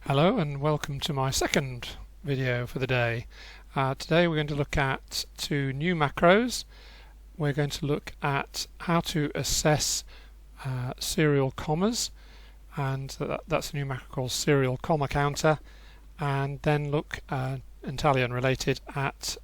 Hello and welcome to my second video for the day. Today we're going to look at two new macros. We're going to look at how to assess serial commas, and that's a new macro called serial comma counter, and then look Italian related at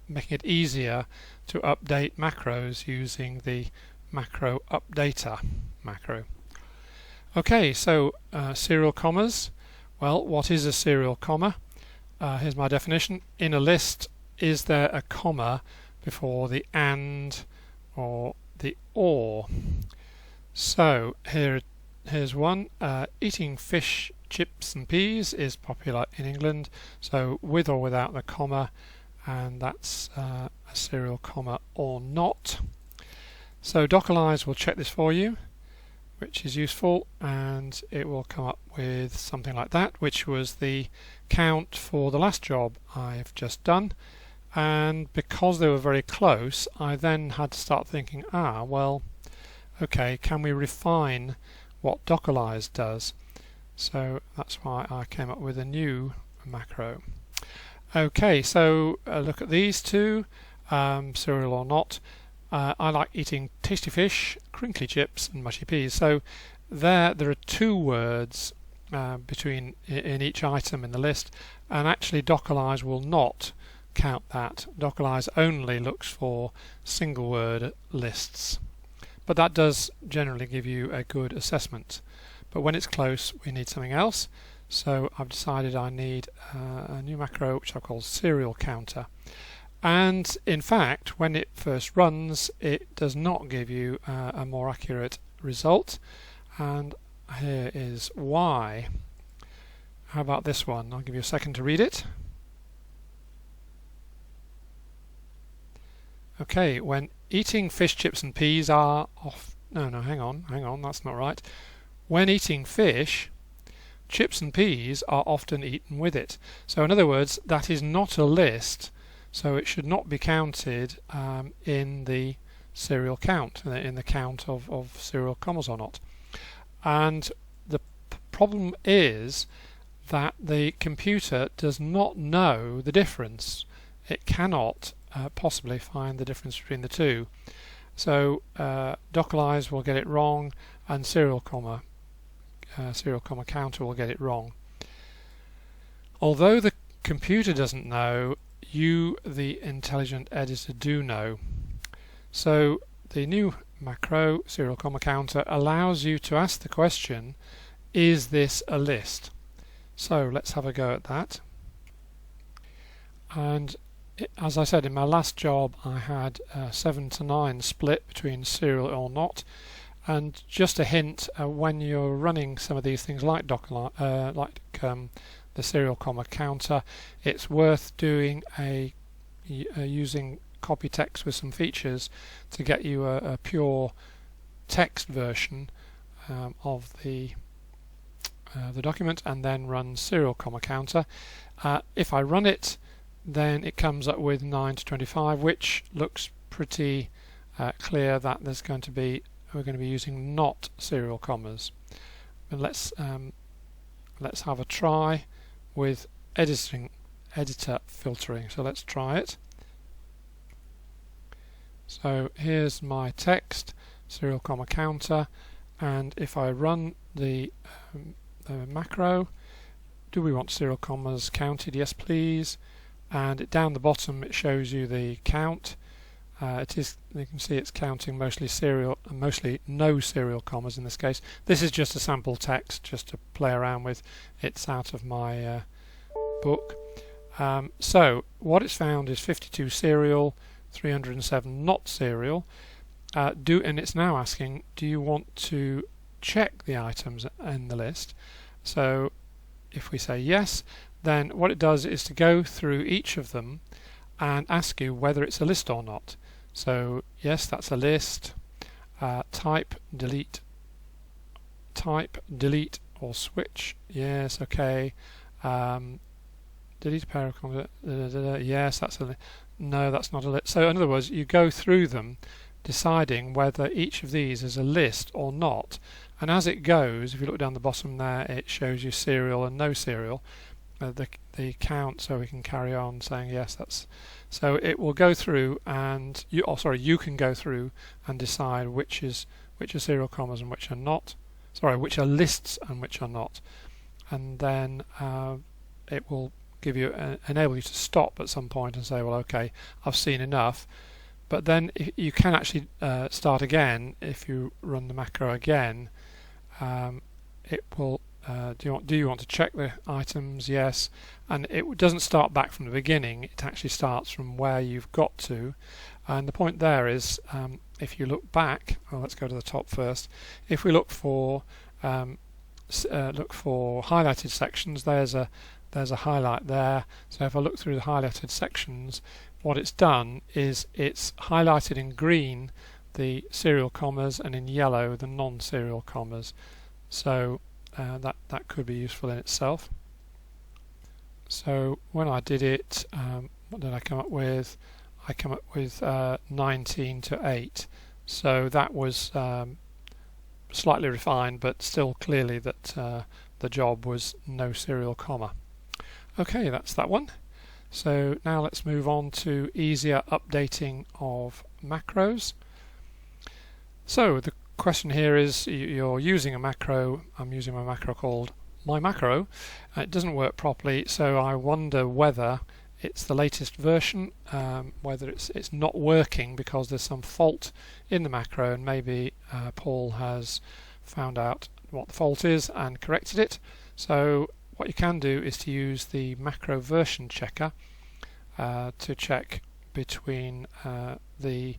making it easier to update macros using the macro updater macro. Okay, so serial commas. Well, what is a serial comma? Here's my definition. In a list, is there a comma before the and or the or? So here's one. Eating fish, chips and peas is popular in England. So with or without the comma, and that's a serial comma or not. So Dockerlyze will check this for you, which is useful, and it will come up with something like that, which was the count for the last job I've just done. And because they were very close, I then had to start thinking, well, okay, can we refine what Dockerlyze does? So that's why I came up with a new macro. Okay, so look at these two, serial or not. I like eating tasty fish, crinkly chips and mushy peas. So there are two words in each item in the list, and actually Dockerlyze will not count that. Dockerlyze only looks for single word lists, but that does generally give you a good assessment. But when it's close, we need something else. So I've decided I need a new macro which I've called serial counter. And in fact, when it first runs, it does not give you a more accurate result. And here is why. How about this one? I'll give you a second to read it. Okay, when eating fish, chips and peas are off... No, hang on, that's not right. When eating fish, chips and peas are often eaten with it. So in other words, that is not a list. So it should not be counted in the serial count, in the count of serial commas or not. And the problem is that the computer does not know the difference. It cannot possibly find the difference between the two. So Dockerlyze will get it wrong, and serial comma counter will get it wrong. Although the computer doesn't know, you, the intelligent editor, do know. So the new macro, serial comma counter, allows you to ask the question, is this a list? So let's have a go at that. And as I said, in my last job I had a 7 to 9 split between serial or not. And just a hint, when you're running some of these things like Dockerlyze, the serial comma counter, it's worth doing using copy text with some features to get you a pure text version of the document, and then run serial comma counter. If I run it, then it comes up with 9 to 25, which looks pretty clear that we're going to be using not serial commas. And let's have a try with editor filtering. So let's try it. So here's my text, serial comma counter, and if I run the macro, do we want serial commas counted? Yes please. And down the bottom it shows you the count. You can see it's counting mostly serial and mostly no serial commas in this case. This is just a sample text just to play around with. It's out of my book. So what it's found is 52 serial, 307 not serial. And it's now asking, do you want to check the items in the list? So if we say yes, then what it does is to go through each of them and ask you whether it's a list or not. So yes, that's a list. Type, delete or switch. Yes, okay. Delete a pair of commas. Yes, that's a list. No, that's not a list. So in other words, you go through them deciding whether each of these is a list or not, and as it goes, if you look down the bottom there, it shows you serial and no serial, the count, so we can carry on saying yes, that's so it will go through, and you can go through and decide which are serial commas and which are not, which are lists and which are not, and then it will give you enable you to stop at some point and say, well, okay, I've seen enough. But then you can actually start again if you run the macro again. It will do you want to check the items? Yes, and it doesn't start back from the beginning, it actually starts from where you've got to. And the point there is, if you look back, let's go to the top first. If we look for highlighted sections, there's a highlight there. So if I look through the highlighted sections, what it's done is it's highlighted in green the serial commas and in yellow the non-serial commas. So that could be useful in itself. So when I did it, what did I come up with? I come up with 19 to 8. So that was slightly refined, but still clearly that the job was no serial comma. Okay, that's that one. So now let's move on to easier updating of macros. So the question here is, you're using a macro. I'm using my macro called MyMacro. It doesn't work properly, so I wonder whether it's the latest version, whether it's not working because there's some fault in the macro, and maybe Paul has found out what the fault is and corrected it. So what you can do is to use the macro version checker to check between the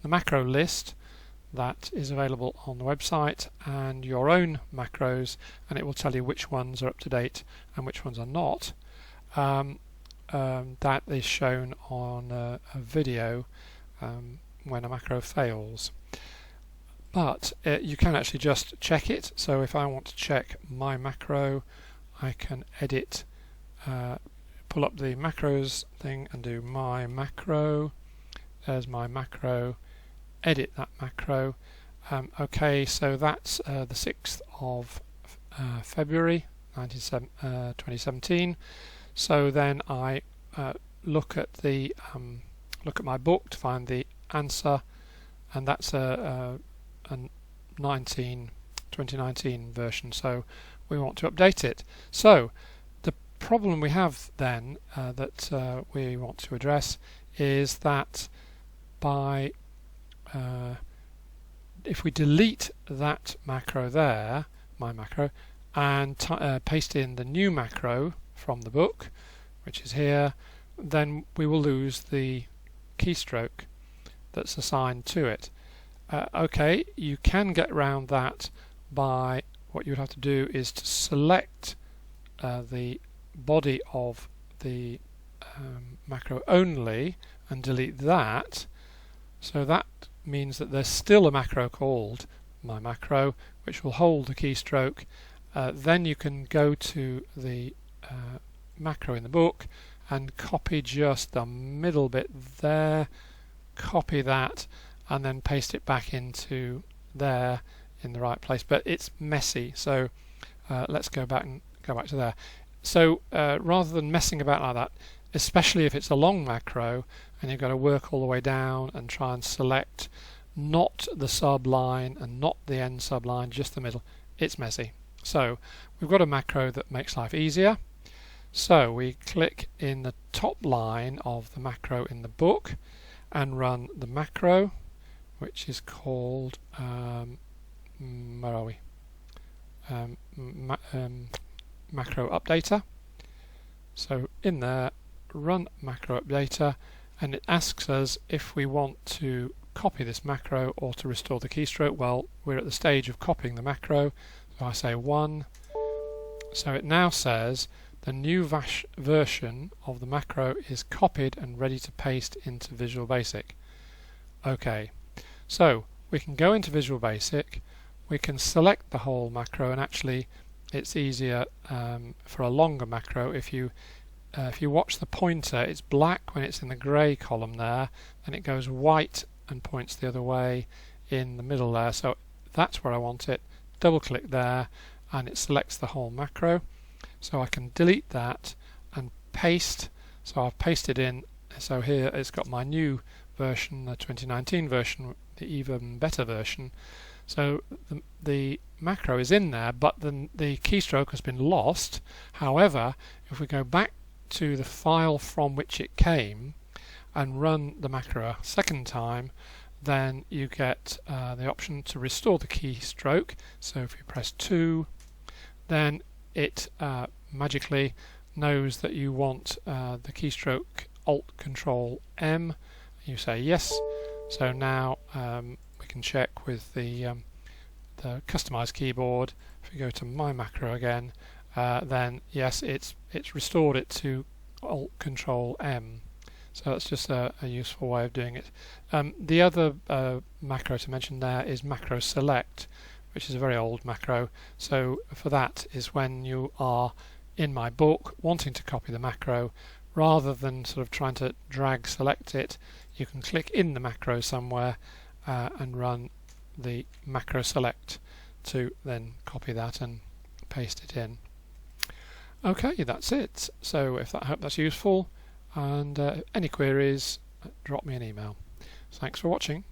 macro list that is available on the website and your own macros, and it will tell you which ones are up to date and which ones are not. That is shown on a video when a macro fails. But you can actually just check it. So if I want to check my macro, I can edit, pull up the macros thing and do my macro. There's my macro. Edit that macro. Okay, so that's the 6th of February 2017. So then I look at my book to find the answer, and that's a 2019 version. So we want to update it. So the problem we have then that we want to address is that if we delete that macro there, my macro, and paste in the new macro from the book, which is here, then we will lose the keystroke that's assigned to it. Okay, you can get around that by, what you would have to do is to select the body of the macro only and delete that. So that means that there's still a macro called MyMacro which will hold the keystroke. Then you can go to the macro in the book and copy just the middle bit there, copy that, and then paste it back into there in the right place. But it's messy, so let's go back to there. So rather than messing about like that, especially if it's a long macro and you've got to work all the way down and try and select not the subline and not the end subline, just the middle, it's messy. So we've got a macro that makes life easier. So we click in the top line of the macro in the book and run the macro, which is called where are we? Macro updater. So in there, run macro updater, and it asks us if we want to copy this macro or to restore the keystroke. Well, we're at the stage of copying the macro, so I say 1. So it now says the new version of the macro is copied and ready to paste into Visual Basic. Okay, so we can go into Visual Basic, we can select the whole macro, and actually it's easier for a longer macro. If you watch the pointer, it's black when it's in the grey column there, and it goes white and points the other way in the middle there. So that's where I want it. double click there and it selects the whole macro. So I can delete that and paste. So I've pasted in, so here it's got my new version, the 2019 version, the even better version. So the macro is in there, but then the keystroke has been lost. However, if we go back to the file from which it came and run the macro a second time, then you get the option to restore the keystroke. So if you press 2, then it magically knows that you want the keystroke Alt Control M. You say yes. So now we can check with the customized keyboard. If we go to My Macro again, then yes, it's restored it to Alt Control M. So that's just a useful way of doing it. The other macro to mention there is Macro Select, which is a very old macro. So for that is when you are in My Book wanting to copy the macro, rather than sort of trying to drag select it, you can click in the macro somewhere and run the Macro Select to then copy that and paste it in. Okay, that's it. So I hope that's useful, and any queries, drop me an email. Thanks for watching.